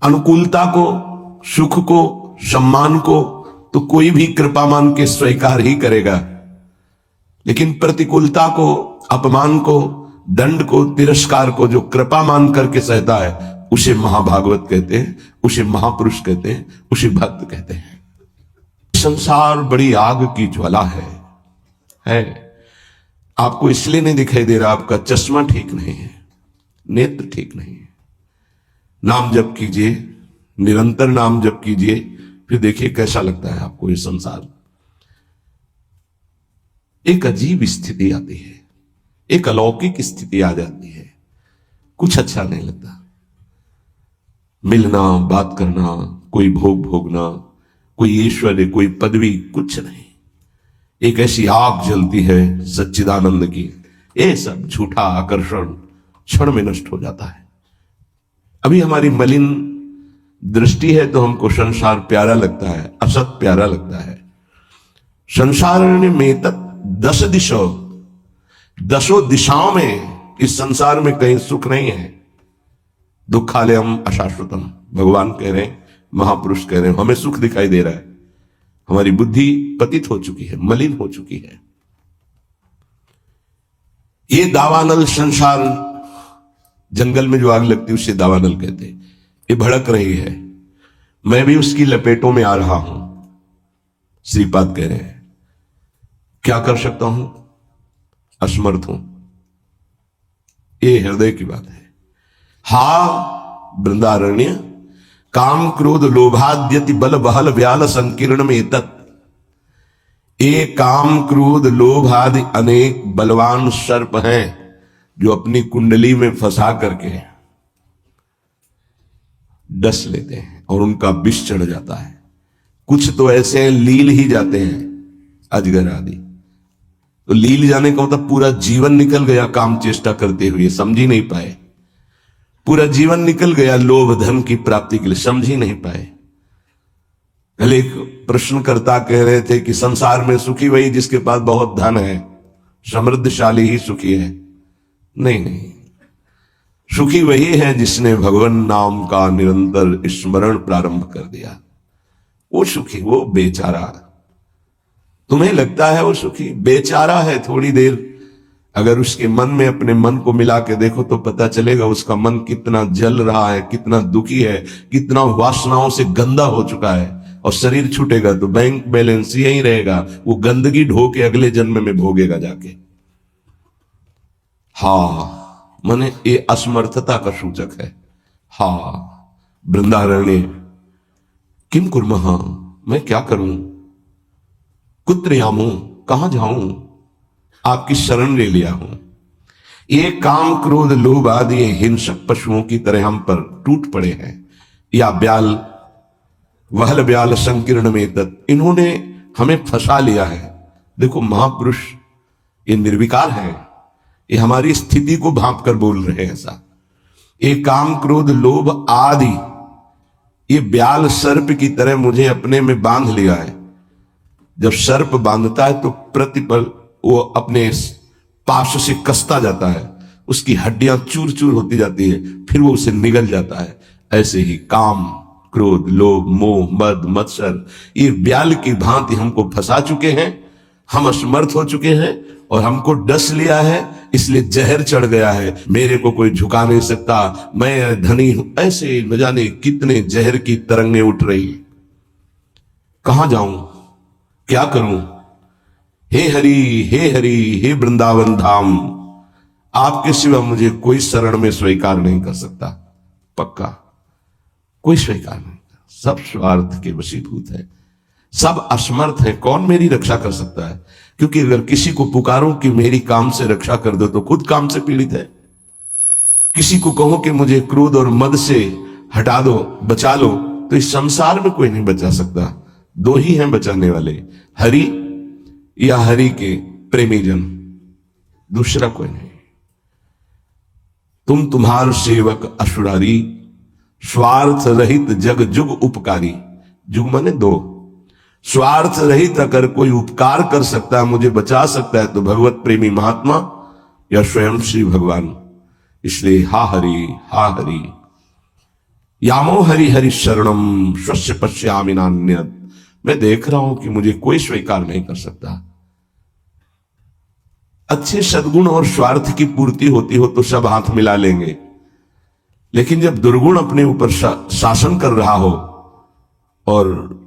अनुकूलता को, सुख को, सम्मान को तो कोई भी कृपा मान के स्वीकार ही करेगा, लेकिन प्रतिकूलता को, अपमान को, दंड को, तिरस्कार को जो कृपा मान करके सहता है उसे महाभागवत कहते हैं, उसे महापुरुष कहते हैं, उसे भक्त कहते हैं। संसार बड़ी आग की ज्वाला है। आपको इसलिए नहीं दिखाई दे रहा, आपका चश्मा ठीक नहीं है, नेत्र ठीक नहीं है। नाम जप कीजिए, निरंतर नाम जप कीजिए, फिर देखिए कैसा लगता है आपको ये संसार। एक अजीब स्थिति आती है, एक अलौकिक स्थिति आ जाती है, कुछ अच्छा नहीं लगता। मिलना, बात करना, कोई भोग भोगना, कोई ऐश्वर्य, कोई पदवी, कुछ नहीं। एक ऐसी आग जलती है सच्चिदानंद की, ये सब झूठा आकर्षण क्षण में नष्ट हो जाता है। अभी हमारी मलिन दृष्टि है तो हमको संसार प्यारा लगता है, असत प्यारा लगता है। संसार में तक 10 दिशों, 10 दिशाओं में इस संसार में कहीं सुख नहीं है। दुखालयम अशाश्वतम, भगवान कह रहे हैं, महापुरुष कह रहे हैं, हमें सुख दिखाई दे रहा है। हमारी बुद्धि पतित हो चुकी है, मलिन हो चुकी है। ये दावानल संसार, जंगल में जो आग लगती है उसे दावानल कहते हैं। ये भड़क रही है, मैं भी उसकी लपेटों में आ रहा हूं। श्रीपाद कह रहे हैं, क्या कर सकता हूं, असमर्थ हूं। ये हृदय की बात है। हा वृंदारण्य काम क्रोध लोभाद्यति बल बहल व्याल संकीर्ण में तत्। ये काम क्रोध लोभ आदि अनेक बलवान सर्प हैं जो अपनी कुंडली में फंसा करके डस लेते हैं और उनका विष चढ़ जाता है। कुछ तो ऐसे हैं लील ही जाते हैं, अजगर आदि। तो लील जाने का मतलब पूरा जीवन निकल गया काम चेष्टा करते हुए, समझ ही नहीं पाए। पूरा जीवन निकल गया लोभ धन की प्राप्ति के लिए, समझ ही नहीं पाए। कल एक प्रश्नकर्ता कह रहे थे कि संसार में सुखी वही जिसके पास बहुत धन है, समृद्धशाली ही सुखी है। नहीं, सुखी वही है जिसने भगवान नाम का निरंतर स्मरण प्रारंभ कर दिया। वो सुखी, वो बेचारा। तुम्हें लगता है वो सुखी, बेचारा है। थोड़ी देर अगर उसके मन में अपने मन को मिला के देखो तो पता चलेगा उसका मन कितना जल रहा है, कितना दुखी है, कितना वासनाओं से गंदा हो चुका है। और शरीर छूटेगा तो बैंक बैलेंस यही रहेगा, वो गंदगी ढो के अगले जन्म में भोगेगा जाके। हा माने ये असमर्थता का सूचक है। हा वृंदारण्य किम कुर्मः, मैं क्या करूं, कुत्र यामो, कहां जाऊं, आपकी शरण ले लिया हूं। ये काम क्रोध लोभ आदि हिंसक पशुओं की तरह हम पर टूट पड़े हैं। या ब्याल वहल ब्याल संकीर्ण में तत्, इन्होंने हमें फंसा लिया है। देखो महापुरुष ये निर्विकार है, ये हमारी स्थिति को भांप कर बोल रहे हैं ऐसा। ये काम क्रोध लोभ आदि ये ब्याल सर्प की तरह मुझे अपने में बांध लिया है। जब सर्प बांधता है तो प्रतिपल वो अपने पाश से कसता जाता है, उसकी हड्डियां चूर चूर होती जाती है, फिर वो उसे निगल जाता है। ऐसे ही काम क्रोध लोभ मोह मद मत्सर ये ब्याल की भांति हमको फंसा चुके हैं। हम असमर्थ हो चुके हैं और हमको डस लिया है, इसलिए जहर चढ़ गया है। मेरे को कोई झुका नहीं सकता, मैं धनी हूं, ऐसे न जाने कितने जहर की तरंगें उठ रही। कहां जाऊं, क्या करूं। हे हरि हे वृंदावन धाम, आपके सिवा मुझे कोई शरण में स्वीकार नहीं कर सकता। पक्का कोई स्वीकार नहीं कर, सब स्वार्थ के वशीभूत है, सब असमर्थ है। कौन मेरी रक्षा कर सकता है? क्योंकि अगर किसी को पुकारो कि मेरी काम से रक्षा कर दो तो खुद काम से पीड़ित है। किसी को कहो कि मुझे क्रोध और मद से हटा दो, बचा लो, तो इस संसार में कोई नहीं बचा सकता। दो ही हैं बचाने वाले, हरि या हरि के प्रेमी जन, दूसरा कोई नहीं। तुम तुम्हार सेवक असुरारी, स्वार्थ रहित जग जुग उपकारी। जुग माने दो, स्वार्थ रहित अगर कोई उपकार कर सकता है, मुझे बचा सकता है, तो भगवत प्रेमी महात्मा या स्वयं श्री भगवान। इसलिए हा हरि यामो हरि हरि शरणम स्वस्य पश्यामि नान्यत्। मैं देख रहा हूं कि मुझे कोई स्वीकार नहीं कर सकता। अच्छे सद्गुण और स्वार्थ की पूर्ति होती हो तो सब हाथ मिला लेंगे, लेकिन जब दुर्गुण अपने ऊपर शासन कर रहा हो और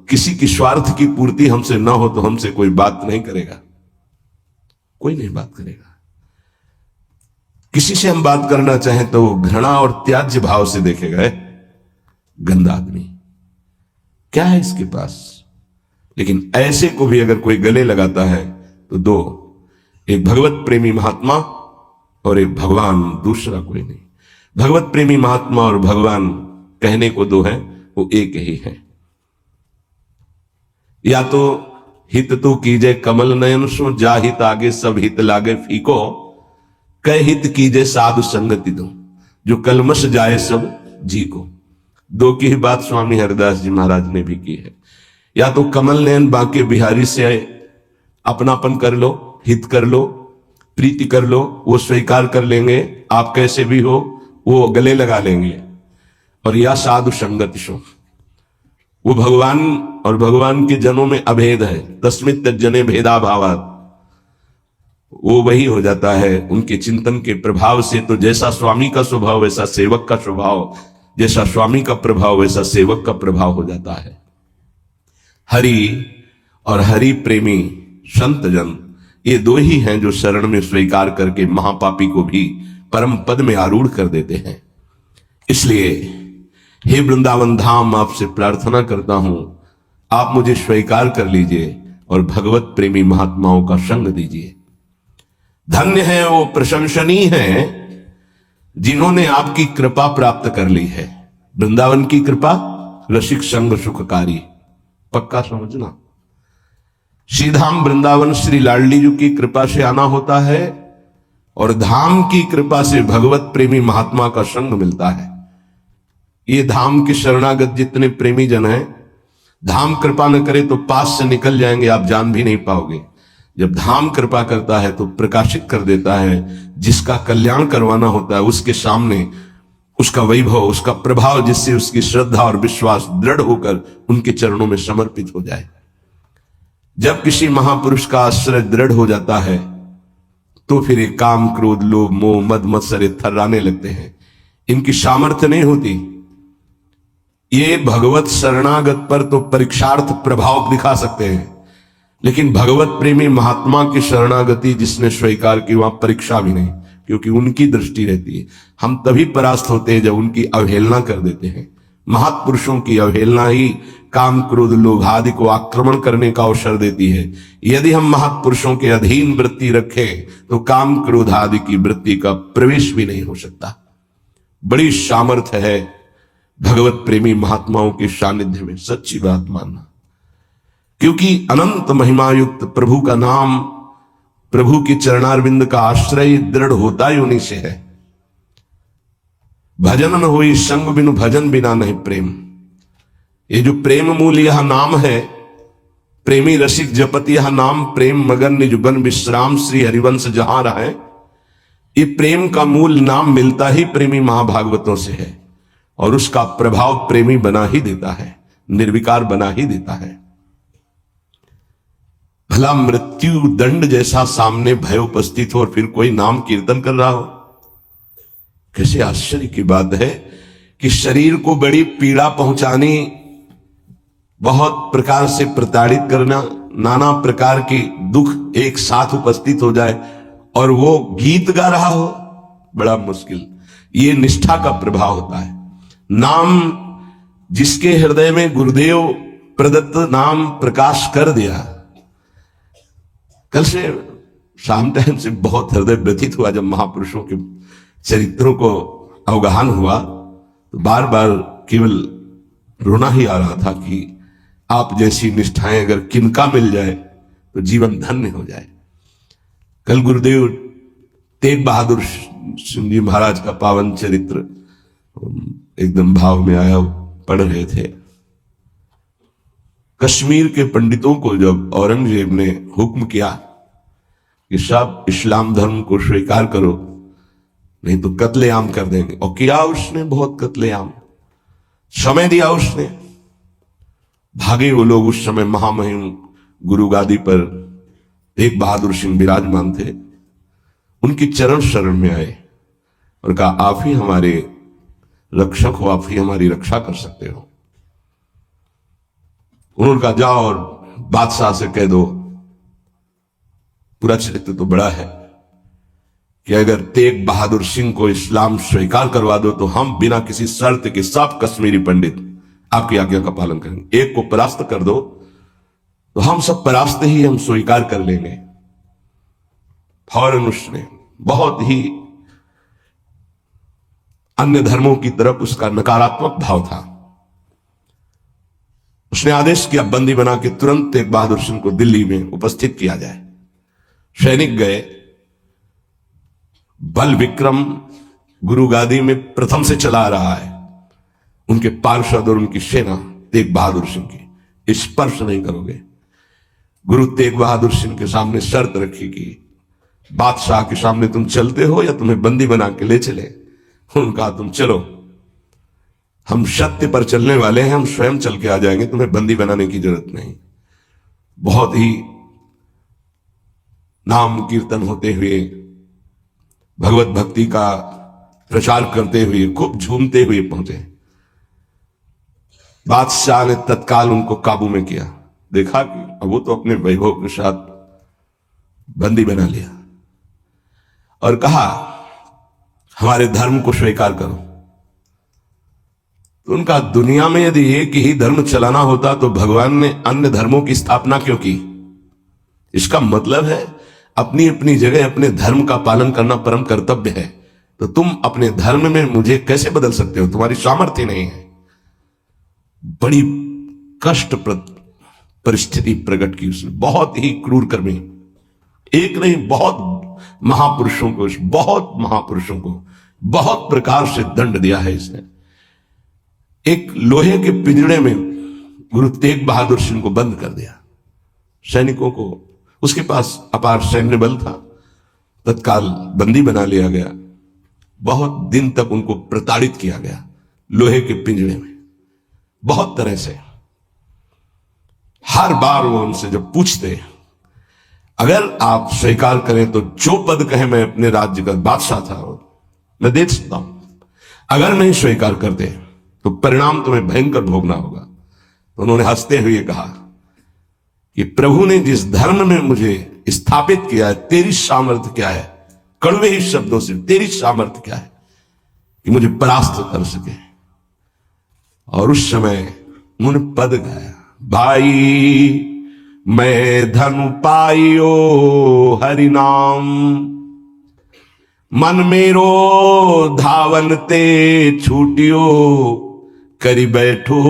किसी की स्वार्थ की पूर्ति हमसे ना हो तो हमसे कोई बात नहीं करेगा, कोई नहीं बात करेगा। किसी से हम बात करना चाहें तो घृणा और त्याज्य भाव से देखेगा, गंदा आदमी, क्या है इसके पास। लेकिन ऐसे को भी अगर कोई गले लगाता है तो दो, एक भगवत प्रेमी महात्मा और एक भगवान, दूसरा कोई नहीं। भगवत प्रेमी महात्मा और भगवान कहने को दो हैं, वो एक ही है। या तो हित तो कीजे कमल नयन सो, जा हित आगे सब हित लागे फीको, कह हित कीजे साधु संगति दो, जो कलमश जाए सब जी को। दो की ही बात स्वामी हरिदास जी महाराज ने भी की है। या तो कमल नयन बांके बिहारी से अपनापन कर लो, हित कर लो, प्रीति कर लो, वो स्वीकार कर लेंगे, आप कैसे भी हो वो गले लगा लेंगे। और या साधु संगति सो, वो भगवान और भगवान के जनों में अभेद है, तस्मित् तज्जने भेदा भावात्, वो वही हो जाता है उनके चिंतन के प्रभाव से। तो जैसा स्वामी का स्वभाव वैसा सेवक का स्वभाव, जैसा स्वामी का प्रभाव वैसा सेवक का प्रभाव हो जाता है। हरि और हरि प्रेमी संत जन, ये दो ही हैं जो शरण में स्वीकार करके महापापी को भी परम पद में आरूढ़ कर देते हैं। इसलिए हे वृंदावन धाम, आपसे प्रार्थना करता हूं, आप मुझे स्वीकार कर लीजिए और भगवत प्रेमी महात्माओं का संग दीजिए। धन्य है वो, प्रशंसनीय है जिन्होंने आपकी कृपा प्राप्त कर ली है। वृंदावन की कृपा रसिक संग सुखकारी, पक्का समझना। श्रीधाम वृंदावन श्री लाडली जी की कृपा से आना होता है और धाम की कृपा से भगवत प्रेमी महात्मा का संग मिलता है। ये धाम के शरणागत जितने प्रेमी जन हैं, धाम कृपा न करे तो पास से निकल जाएंगे, आप जान भी नहीं पाओगे। जब धाम कृपा करता है तो प्रकाशित कर देता है, जिसका कल्याण करवाना होता है उसके सामने उसका वैभव, उसका प्रभाव, जिससे उसकी श्रद्धा और विश्वास दृढ़ होकर उनके चरणों में समर्पित हो जाए। जब किसी महापुरुष का आश्रय दृढ़ हो जाता है तो फिर ये काम क्रोध लोभ मोह मद मत्सर थर्राने लगते हैं, इनकी सामर्थ्य नहीं होती। ये भगवत शरणागत पर तो परीक्षार्थ प्रभाव दिखा सकते हैं, लेकिन भगवत प्रेमी महात्मा की शरणागति जिसने स्वीकार की वहां परीक्षा भी नहीं, क्योंकि उनकी दृष्टि रहती है। हम तभी परास्त होते हैं जब उनकी अवहेलना कर देते हैं। महापुरुषों की अवहेलना ही काम क्रोध लोभ आदि को आक्रमण करने का अवसर देती है। यदि हम महापुरुषों के अधीन वृत्ति रखें तो काम क्रोध आदि की वृत्ति का प्रवेश भी नहीं हो सकता। बड़ी सामर्थ्य है भगवत प्रेमी महात्माओं के सानिध्य में, सच्ची बात मानना। क्योंकि अनंत महिमायुक्त प्रभु का नाम, प्रभु की चरणारविंद का आश्रय दृढ़ होता ही उन्हीं से है। भजन न होई संग बिनु, भजन बिना नहीं प्रेम। ये जो प्रेम मूल यह नाम है, प्रेमी रसिक जपत यह नाम, प्रेम मगन निज बन विश्राम, श्री हरिवंश जहां रहे। ये प्रेम का मूल नाम मिलता ही प्रेमी महाभागवतों से है और उसका प्रभाव प्रेमी बना ही देता है, निर्विकार बना ही देता है। भला मृत्यु दंड जैसा सामने भय उपस्थित हो और फिर कोई नाम कीर्तन कर रहा हो, कैसे आश्चर्य की बात है कि शरीर को बड़ी पीड़ा पहुंचानी, बहुत प्रकार से प्रताड़ित करना, नाना प्रकार की दुख एक साथ उपस्थित हो जाए और वो गीत गा रहा हो, बड़ा मुश्किल। ये निष्ठा का प्रभाव होता है। नाम जिसके हृदय में गुरुदेव प्रदत्त नाम प्रकाश कर दिया। कल से शाम टाइम से बहुत हृदय व्यथित हुआ जब महापुरुषों के चरित्रों को अवगाहन हुआ, तो बार बार केवल रोना ही आ रहा था कि आप जैसी निष्ठाएं अगर किनका मिल जाए तो जीवन धन्य हो जाए। कल गुरुदेव तेग बहादुर सिंह जी महाराज का पावन चरित्र एकदम भाव में आया, पढ़ रहे थे। कश्मीर के पंडितों को जब औरंगजेब ने हुक्म किया कि सब इस्लाम धर्म को स्वीकार करो नहीं तो कत्लेआम कर देंगे, और किया उसने बहुत कत्लेआम। समय दिया उसने। भागे वो लोग। उस समय महामहिम गुरु गादी पर तेग बहादुर सिंह विराजमान थे। उनके चरण शरण में आए और कहा, आप ही हमारे रक्षक हो, आप ही हमारी रक्षा कर सकते हो। उन्होंने कहा, जाओ और बादशाह से कह दो। पूरा चरित्र तो बड़ा है कि अगर तेग बहादुर सिंह को इस्लाम स्वीकार करवा दो तो हम बिना किसी शर्त के सब कश्मीरी पंडित आपकी आज्ञा का पालन करेंगे। एक को परास्त कर दो तो हम सब परास्त ही हम स्वीकार कर लेंगे। फौरन उसने बहुत ही अन्य धर्मों की तरफ उसका नकारात्मक भाव था। उसने आदेश किया बंदी बना के तुरंत तेग बहादुर सिंह को दिल्ली में उपस्थित किया जाए। सैनिक गए। बल विक्रम गुरु गादी में प्रथम से चला रहा है। उनके पार्षद और उनकी सेना तेग बहादुर सिंह की स्पर्श नहीं करोगे। गुरु तेग बहादुर सिंह के सामने शर्त रखी कि बादशाह के सामने तुम चलते हो या तुम्हें बंदी बना के ले चले। उनका तुम चलो, हम सत्य पर चलने वाले हैं, हम स्वयं चल के आ जाएंगे, तुम्हें बंदी बनाने की जरूरत नहीं। बहुत ही नाम कीर्तन होते हुए, भगवत भक्ति का प्रचार करते हुए, खूब झूमते हुए पहुंचे। बादशाह ने तत्काल उनको काबू में किया। देखा कि अब वो तो अपने वैभव के साथ बंदी बना लिया और कहा, हमारे धर्म को स्वीकार करो। तो उनका, दुनिया में यदि एक ही धर्म चलाना होता तो भगवान ने अन्य धर्मों की स्थापना क्यों की? इसका मतलब है अपनी अपनी जगह अपने धर्म का पालन करना परम कर्तव्य है। तो तुम अपने धर्म में मुझे कैसे बदल सकते हो? तुम्हारी सामर्थ्य नहीं है। बड़ी कष्टप्रद परिस्थिति प्रकट की उसने। बहुत ही क्रूर कर्मी, एक नहीं बहुत महापुरुषों को बहुत प्रकार से दंड दिया है इसने। एक लोहे के पिंजड़े में गुरु तेग बहादुर सिंह को बंद कर दिया। सैनिकों को, उसके पास अपार सैन्य बल था, तत्काल बंदी बना लिया गया। बहुत दिन तक उनको प्रताड़ित किया गया लोहे के पिंजड़े में, बहुत तरह से। हर बार वो उनसे जब पूछते, अगर आप स्वीकार करें तो जो पद कहे, मैं अपने राज्य का बादशाह था मैं दे सकता हूं, अगर नहीं स्वीकार करते तो परिणाम तुम्हें भयंकर भोगना होगा। तो उन्होंने हंसते हुए कहा कि प्रभु ने जिस धर्म में मुझे स्थापित किया है, तेरी सामर्थ्य क्या है? कड़वे ही शब्दों से, तेरी सामर्थ्य क्या है कि मुझे परास्त कर सके? और उस समय उन्होंने पद गाया, भाई मैं धनु पाइयो हरि नाम, मन मेरो धावन ते छूटियो, करी बैठो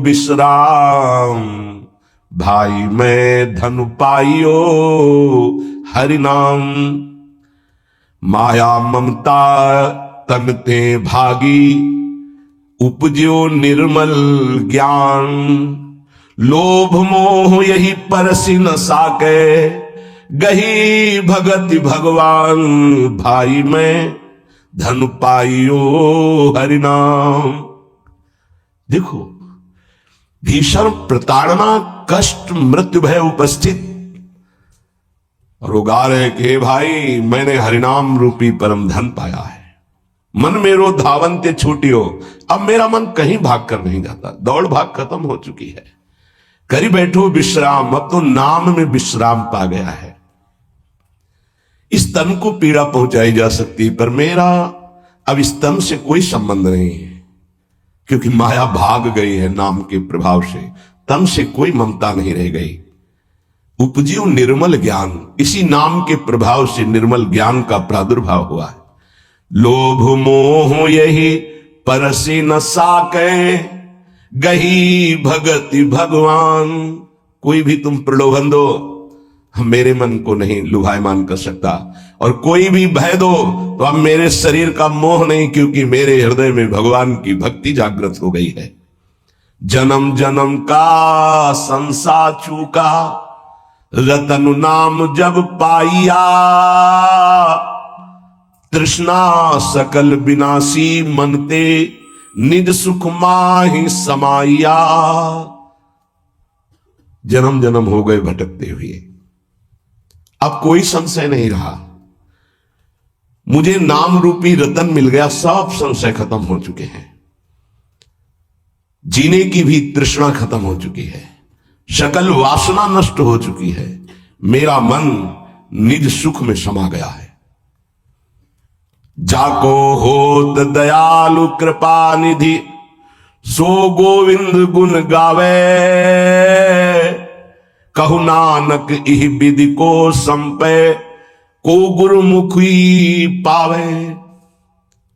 विश्राम। भाई मैं धनु पाइयो हरि नाम, माया ममता तन ते भागी, उपजो निर्मल ज्ञान। लोभ मोह यही परसी न साके, गही भगति भगवान। भाई मैं धन पाइयो हरि नाम। देखो, भीषण प्रताड़ना, कष्ट, मृत्यु भय उपस्थित, और वो गा रहे कि भाई मैंने हरिनाम रूपी परम धन पाया है, मन मेरो धावन ते छूटियो। अब मेरा मन कहीं भाग कर नहीं जाता, दौड़ भाग खत्म हो चुकी है। करी बैठो विश्राम, अब तो नाम में विश्राम पा गया है। इस तन को पीड़ा पहुंचाई जा सकती, पर मेरा अब इस तन से कोई संबंध नहीं है, क्योंकि माया भाग गई है नाम के प्रभाव से। तन से कोई ममता नहीं रह गई। उपजियो निर्मल ज्ञान, इसी नाम के प्रभाव से निर्मल ज्ञान का प्रादुर्भाव हुआ है। लोभ मोह यही परसी न साके, गही भगति भगवान। कोई भी तुम प्रलोभन दो, मेरे मन को नहीं लुभायमान कर सकता, और कोई भी भय दो तो अब मेरे शरीर का मोह नहीं, क्योंकि मेरे हृदय में भगवान की भक्ति जागृत हो गई है। जन्म जन्म का संसार चूका, रतन नाम जब पाइया। तृष्णा सकल विनाशी मनते, निज सुख माहि समाइया। जन्म जन्म हो गए भटकते हुए, अब कोई संशय नहीं रहा। मुझे नाम रूपी रतन मिल गया, सब संशय खत्म हो चुके हैं। जीने की भी तृष्णा खत्म हो चुकी है, सकल वासना नष्ट हो चुकी है। मेरा मन निज सुख में समा गया है। जाको होत दयालु कृपा निधि, सो गोविंद गुण गावे। कहु नानक इह विधि को संपे, को गुरुमुखी पावे।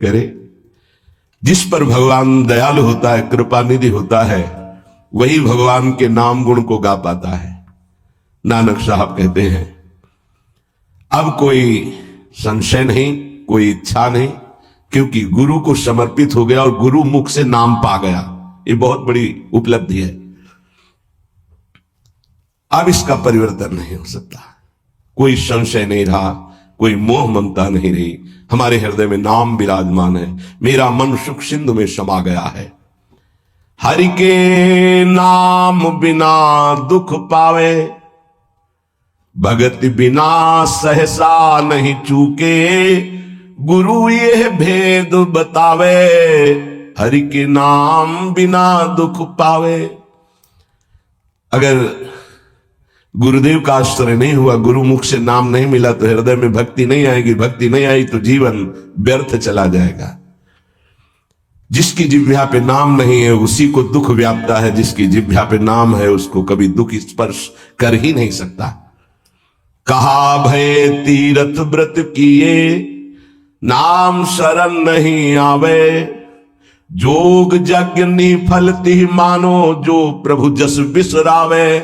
करे जिस पर भगवान दयालु होता है, कृपा निधि होता है, वही भगवान के नाम गुण को गा पाता है। नानक साहब कहते हैं अब कोई संशय नहीं, कोई इच्छा नहीं, क्योंकि गुरु को समर्पित हो गया और गुरु मुख से नाम पा गया। ये बहुत बड़ी उपलब्धि है। अब इसका परिवर्तन नहीं हो सकता। कोई संशय नहीं रहा, कोई मोह ममता नहीं रही। हमारे हृदय में नाम विराजमान है। मेरा मन सुख सिंधु में समा गया है। हरि के नाम बिना दुख पावे, भगत बिना सहसा नहीं चूके। गुरु ये भेद बतावे, हरि के नाम बिना दुख पावे। अगर गुरुदेव का आश्रय नहीं हुआ, गुरुमुख से नाम नहीं मिला, तो हृदय में भक्ति नहीं आएगी। भक्ति नहीं आई तो जीवन व्यर्थ चला जाएगा। जिसकी जिह्वा पे नाम नहीं है उसी को दुख व्यापता है, जिसकी जिह्वा पे नाम है उसको कभी दुख स्पर्श कर ही नहीं सकता। कहा भय तीरथ व्रत किए, नाम शरण नहीं आवे। जोग यज्ञ निफल तिह मानो, जो प्रभु जस बिसरावे।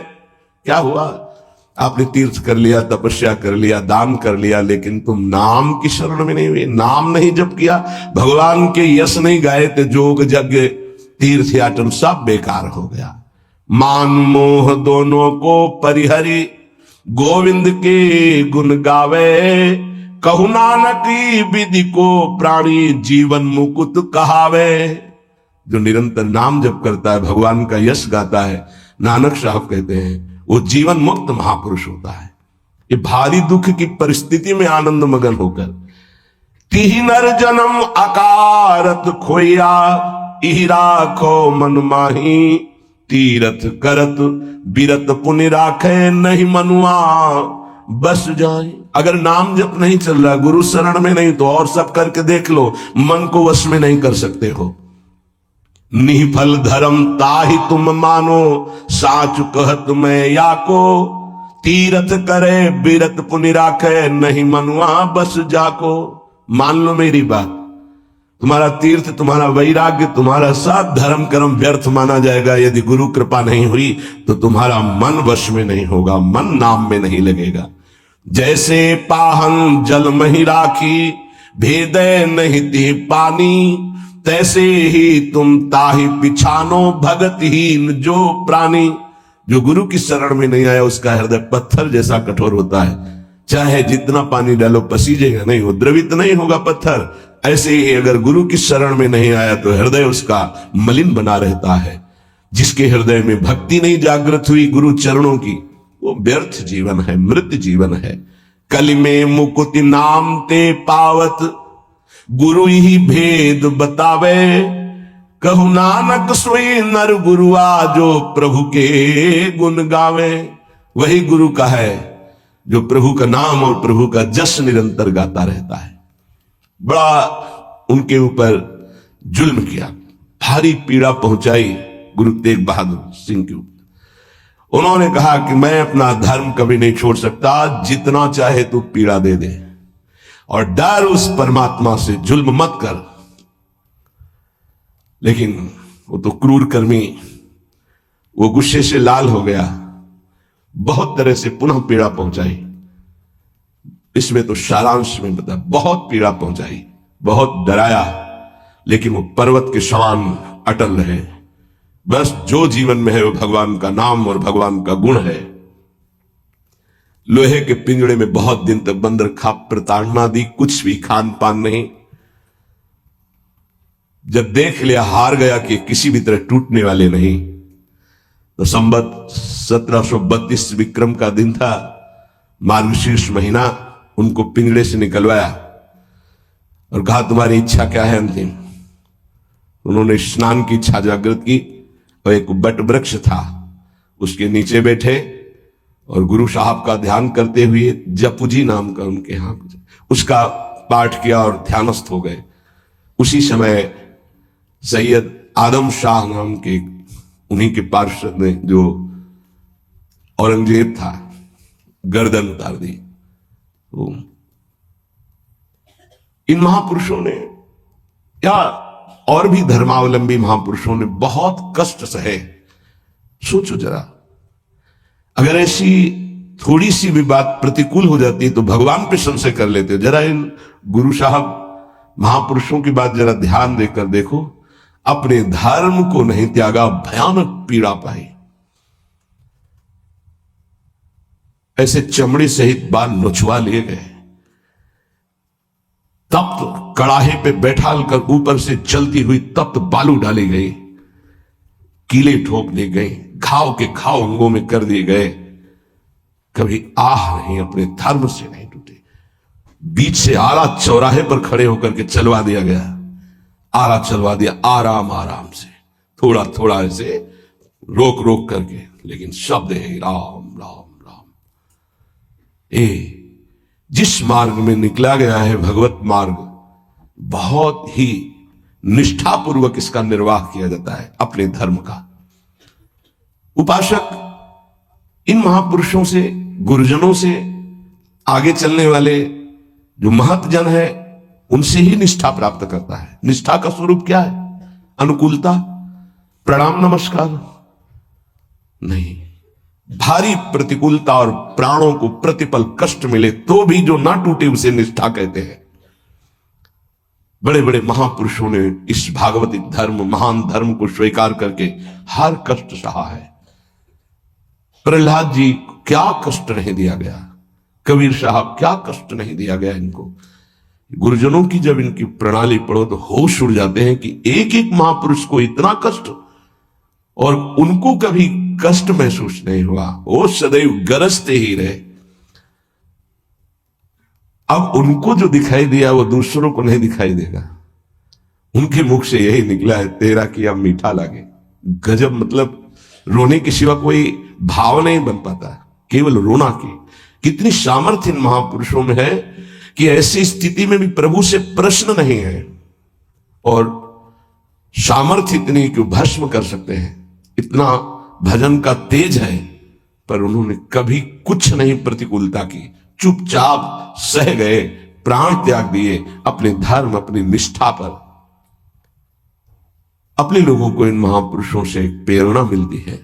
क्या हुआ? आपने तीर्थ कर लिया, तपस्या कर लिया, दान कर लिया, लेकिन तुम नाम की शरण में नहीं हुए, नाम नहीं जप किया, भगवान के यश नहीं गाए, तो जोग यज्ञ तीर्थ याटन सब बेकार हो गया। मान मोह दोनों को परिहरी, गोविंद के गुण गावे। कहु नानक विधि को प्राणी, जीवन मुकुट कहावे। जो निरंतर नाम जप करता है, भगवान का यश गाता है, नानक साहब कहते हैं वो जीवन मुक्त महापुरुष होता है। ये भारी दुख की परिस्थिति में आनंद मगन होकर, तिहि नर जन्म अकारत खोया, इहि राखो मन माही। तीरथ करत बिरत पुनि राखे, नहीं मनुआ बस जाए। अगर नाम जप नहीं चल रहा, गुरु शरण में नहीं, तो और सब करके देख लो, मन को वश में नहीं कर सकते हो। निफल धर्म ताहि तुम मानो, साच कहत मैं या को। तीरथ करे बिरत पुनि राखे, नहीं मनुआ बस जाको। मान लो मेरी बात, तुम्हारा तीर्थ, तुम्हारा वैराग्य, तुम्हारा साथ धर्म कर्म व्यर्थ माना जाएगा यदि गुरु कृपा नहीं हुई, तो तुम्हारा मन वश में नहीं होगा, मन नाम में नहीं लगेगा। जैसे पाहन जल मही राखी, भेदे नहीं ती पानी। तैसे ही तुम ताहि पिछानो, भगतहीन जो प्राणी। जो गुरु की शरण में नहीं आया उसका हृदय पत्थर जैसा कठोर होता है, चाहे जितना पानी डालो पसीजेगा नहीं, वो द्रवित नहीं होगा पत्थर। ऐसे ही अगर गुरु की शरण में नहीं आया तो हृदय उसका मलिन बना रहता है। जिसके हृदय में भक्ति नहीं जागृत हुई गुरु चरणों की, वो व्यर्थ जीवन है, मृत जीवन है। कलि में मुकुति नाम ते पावत, गुरु ही भेद बतावे। कहु नानक सोई नर गुरुआ, जो प्रभु के गुण गावे। वही गुरु का है जो प्रभु का नाम और प्रभु का जस निरंतर गाता रहता है। बड़ा उनके ऊपर जुल्म किया, भारी पीड़ा पहुंचाई गुरु तेग बहादुर सिंह के ऊपर। उन्होंने कहा कि मैं अपना धर्म कभी नहीं छोड़ सकता, जितना चाहे तू पीड़ा दे दे, और डर उस परमात्मा से, जुल्म मत कर। लेकिन वो तो क्रूर कर्मी, वो गुस्से से लाल हो गया, बहुत तरह से पुनः पीड़ा पहुंचाई। इसमें तो सारांश में बता, बहुत पीड़ा पहुंचाई, बहुत डराया, लेकिन वो पर्वत के समान अटल रहे। बस जो जीवन में है वो भगवान का नाम और भगवान का गुण है। लोहे के पिंजड़े में बहुत दिन तक बंद रखा, प्रताड़ना दी, कुछ भी खान पान नहीं। जब देख लिया हार गया कि किसी भी तरह टूटने वाले नहीं, तो संवत 1732 विक्रम का दिन था, मार्गशीर्ष महीना, उनको पिंजड़े से निकलवाया और कहा तुम्हारी इच्छा क्या है अंतिम। उन्होंने स्नान की इच्छा जागृत की और एक बट वृक्ष था उसके नीचे बैठे और गुरु साहब का ध्यान करते हुए जपुजी नाम का उनके यहां उसका पाठ किया और ध्यानस्थ हो गए। उसी समय सैयद आदम शाह नाम के उन्हीं के पार्षद ने, जो औरंगजेब था, गर्दन उतार दी। तो इन महापुरुषों ने या और भी धर्मावलंबी महापुरुषों ने बहुत कष्ट सहे। सोचो जरा, अगर ऐसी थोड़ी सी भी बात प्रतिकूल हो जाती तो भगवान पे संशय कर लेते। जरा इन गुरु साहब महापुरुषों की बात जरा ध्यान देकर देखो, अपने धर्म को नहीं त्यागा, भयानक पीड़ा पाई। ऐसे चमड़ी सहित बाल नोचवा लिए गए, तप्त कड़ाहे पे बैठाल कर ऊपर से चलती हुई तप्त बालू डाली गई, कीले ठोक दी गई, घाव के घाव अंगों में कर दिए गए। कभी आह नहीं, अपने धर्म से नहीं टूटे। बीच से आरा चौराहे पर खड़े होकर के चलवा दिया गया, आरा चलवा दिया आराम आराम से, थोड़ा थोड़ा ऐसे रोक रोक करके, लेकिन शब्द है राम राम राम। जिस मार्ग में निकला गया है भगवत मार्ग, बहुत ही निष्ठापूर्वक इसका निर्वाह किया जाता है अपने धर्म का। उपासक इन महापुरुषों से, गुरुजनों से, आगे चलने वाले जो महतजन है, उनसे ही निष्ठा प्राप्त करता है। निष्ठा का स्वरूप क्या है? अनुकूलता, प्रणाम नमस्कार नहीं, भारी प्रतिकूलता और प्राणों को प्रतिपल कष्ट मिले तो भी जो ना टूटे उसे निष्ठा कहते हैं। बड़े बड़े महापुरुषों ने इस भागवतिक धर्म, महान धर्म को स्वीकार करके हर कष्ट सहा है। प्रहलाद जी को क्या कष्ट नहीं दिया गया, कबीर साहब क्या कष्ट नहीं दिया गया इनको। गुरुजनों की जब इनकी प्रणाली पढ़ो तो होश उड़ जाते हैं कि एक एक महापुरुष को इतना कष्ट और उनको कभी कष्ट महसूस नहीं हुआ, वो सदैव गरजते ही रहे। अब उनको जो दिखाई दिया वो दूसरों को नहीं दिखाई देगा। उनके मुख से यही निकला है, तेरा किया मीठा लागे। गजब, मतलब रोने के सिवा कोई भाव नहीं बन पाता, केवल रोना की। कितनी सामर्थ्य इन महापुरुषों में है कि ऐसी स्थिति में भी प्रभु से प्रश्न नहीं है और सामर्थ्य इतनी कि भस्म कर सकते हैं। इतना भजन का तेज है, पर उन्होंने कभी कुछ नहीं प्रतिकूलता की, चुपचाप सह गए, प्राण त्याग दिए अपने धर्म, अपनी निष्ठा पर। अपने लोगों को इन महापुरुषों से एक प्रेरणा मिलती है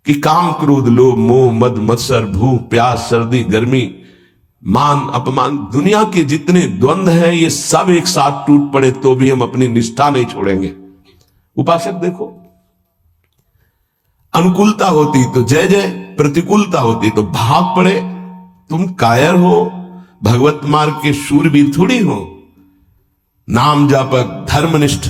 कि काम, क्रोध, लोभ, मोह, मद, मत्सर, भूख, प्यास, सर्दी, गर्मी, मान, अपमान, दुनिया के जितने द्वंद्व हैं, ये सब एक साथ टूट पड़े तो भी हम अपनी निष्ठा नहीं छोड़ेंगे। उपासक देखो, अनुकूलता होती तो जय जय, प्रतिकूलता होती तो भाग पड़े। तुम कायर हो, भगवत मार्ग के शूरवीर थोड़ी हो। नाम जापक, धर्मनिष्ठ,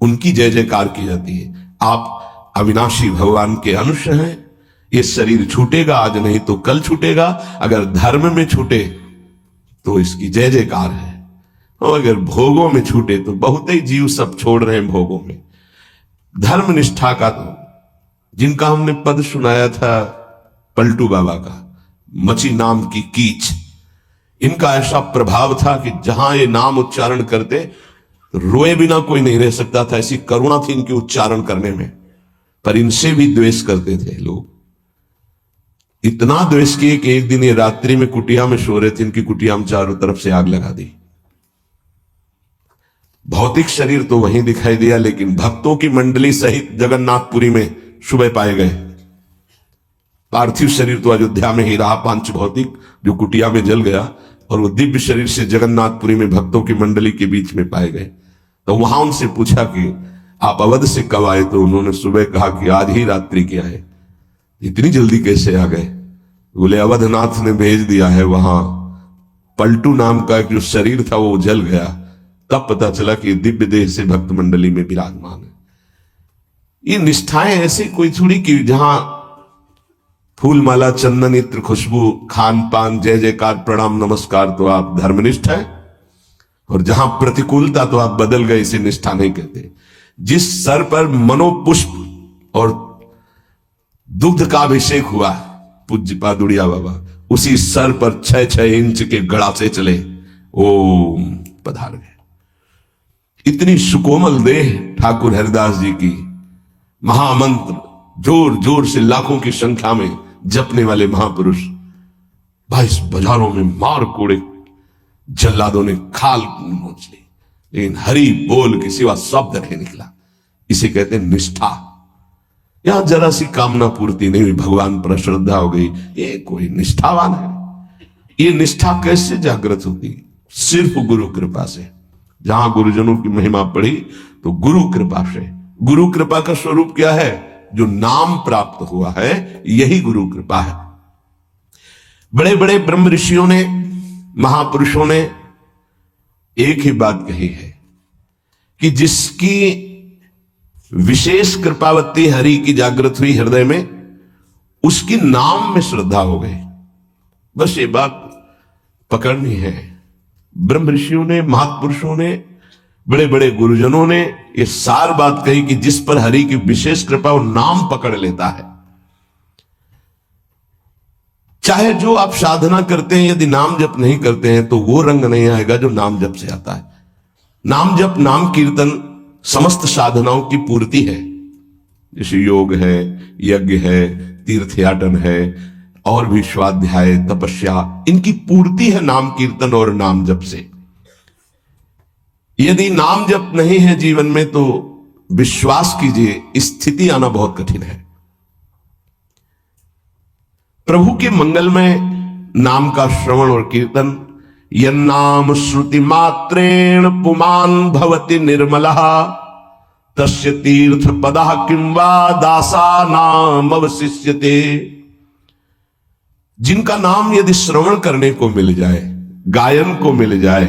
उनकी जय जयकार की जाती है। आप अविनाशी भगवान के अंश हैं। ये शरीर छूटेगा, आज नहीं तो कल छूटेगा। अगर धर्म में छूटे तो इसकी जय जयकार है, और अगर भोगों में छूटे तो बहुत ही जीव सब छोड़ रहे हैं भोगों में। धर्म निष्ठा का तो जिनका हमने पद सुनाया था पलटू बाबा का, मची नाम की कीच, इनका ऐसा प्रभाव था कि जहां ये नाम उच्चारण करते तो रोए बिना कोई नहीं रह सकता था। ऐसी करुणा थी इनके उच्चारण करने में। पर इनसे भी द्वेष करते थे लोग, इतना द्वेष किए कि एक दिन ये रात्रि में कुटिया में सो रहे थे, इनकी कुटिया में चारों तरफ से आग लगा दी। भौतिक शरीर तो वहीं दिखाई दिया, लेकिन भक्तों की मंडली सहित जगन्नाथपुरी में सुबह पाए गए। पार्थिव शरीर तो अयोध्या में ही रहा, पांच भौतिक जो कुटिया में जल गया, और वो दिव्य शरीर से जगन्नाथपुरी में भक्तों की मंडली के बीच में पाए गए। तो वहां उनसे पूछा कि आप अवध से कब आए? तो उन्होंने सुबह कहा कि आज ही रात्रि के आए। इतनी जल्दी कैसे आ गए? बोले अवधनाथ ने भेज दिया है। वहां पलटू नाम का एक जो शरीर था वो जल गया, तब पता चला कि दिव्य देह से भक्त मंडली में विराजमान है। ये निष्ठाएं ऐसी कोई थोड़ी कि जहां फूल माला चंदन इत्र खुशबू खान पान जय जयकार प्रणाम नमस्कार तो आप धर्मनिष्ठ हैं, और जहां प्रतिकूलता तो आप बदल गए, इसे निष्ठा नहीं कहते। जिस सर पर मनोपुष्प और दुग्ध का अभिषेक हुआ पूज्य पादुड़िया बाबा, उसी सर पर 6-6 इंच के गड़ासे चले, ओम पधार गए। इतनी सुकोमल देह ठाकुर हरिदास जी की, महामंत्र जोर जोर से लाखों की संख्या में जपने वाले महापुरुष, 22 बाजारों में मार कोड़े जल्लादों ने खाल नोच ली, लेकिन हरि बोल के सिवा शब्द नहीं निकला। इसे कहते हैं निष्ठा। यहां जरा सी कामना पूर्ति नहीं हुई, भगवान पर श्रद्धा हो गई, ये कोई निष्ठावान है। ये निष्ठा कैसे जागृत होती? सिर्फ गुरु कृपा से। जहां गुरुजनों की महिमा पढ़ी तो गुरु कृपा से। गुरु कृपा का स्वरूप क्या है? जो नाम प्राप्त हुआ है, यही गुरु कृपा है। बड़े बड़े ब्रह्म ऋषियों ने, महापुरुषों ने एक ही बात कही है कि जिसकी विशेष कृपावती हरि की जागृत हुई हृदय में, उसकी नाम में श्रद्धा हो गई। बस ये बात पकड़नी है। ब्रह्म ऋषियों ने, महापुरुषों ने, बड़े बड़े गुरुजनों ने ये सार बात कही कि जिस पर हरि की विशेष कृपा वो नाम पकड़ लेता है। चाहे जो आप साधना करते हैं, यदि नाम जप नहीं करते हैं तो वो रंग नहीं आएगा जो नाम जप से आता है। नाम जप, नाम कीर्तन समस्त साधनाओं की पूर्ति है। जैसे योग है, यज्ञ है, तीर्थयाटन है, और भी स्वाध्याय, तपस्या, इनकी पूर्ति है नाम कीर्तन और नाम जप से। यदि नाम जप नहीं है जीवन में तो विश्वास कीजिए स्थिति आना बहुत कठिन है। प्रभु के मंगल में नाम का श्रवण और कीर्तन, यन्नाम श्रुति मात्रेण पुमान भवति निर्मलः तस्य तीर्थ पदः किं वा दासानाम अवशिष्यते। जिनका नाम यदि श्रवण करने को मिल जाए, गायन को मिल जाए,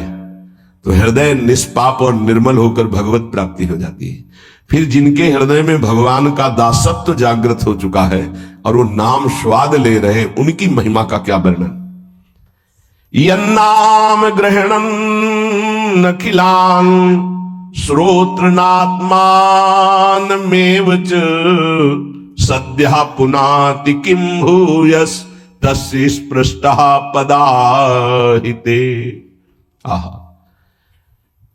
तो हृदय निष्पाप और निर्मल होकर भगवत प्राप्ति हो जाती है। फिर जिनके हृदय में भगवान का दासत्व जागृत हो चुका है और वो नाम स्वाद ले रहे, उनकी महिमा का क्या वर्णन। यन्नाम ग्रहणन अखिलान श्रोत्रनात्मानमेव च सद्यः पुनाति किं भूयस् तस्य स्पृष्टः पदाहिते। आहा,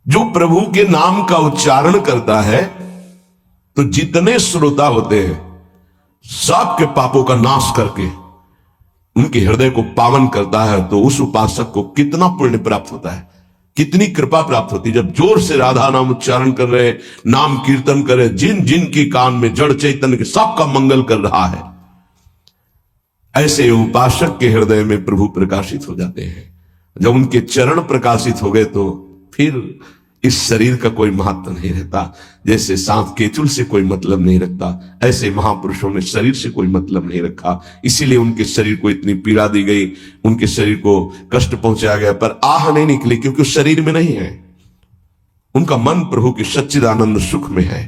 जो प्रभु के नाम का उच्चारण करता है तो जितने श्रोता होते हैं सबके पापों का नाश करके उनके हृदय को पावन करता है। तो उस उपासक को कितना पुण्य प्राप्त होता है, कितनी कृपा प्राप्त होती है। जब जोर से राधा नाम उच्चारण कर रहे, नाम कीर्तन कर रहे, जिन जिन की कान में जड़ चैतन्य के सबका मंगल कर रहा है, ऐसे उपासक के हृदय में प्रभु प्रकाशित हो जाते हैं। जब उनके चरण प्रकाशित हो गए तो फिर इस शरीर का कोई महत्व नहीं रहता। जैसे सांप केचुल से कोई मतलब नहीं रखता, ऐसे महापुरुषों ने शरीर से कोई मतलब नहीं रखा। इसीलिए उनके शरीर को इतनी पीड़ा दी गई, उनके शरीर को कष्ट पहुंचाया गया, पर आह नहीं निकली क्योंकि उस शरीर में नहीं है। उनका मन प्रभु के सच्चिदानंद सुख में है।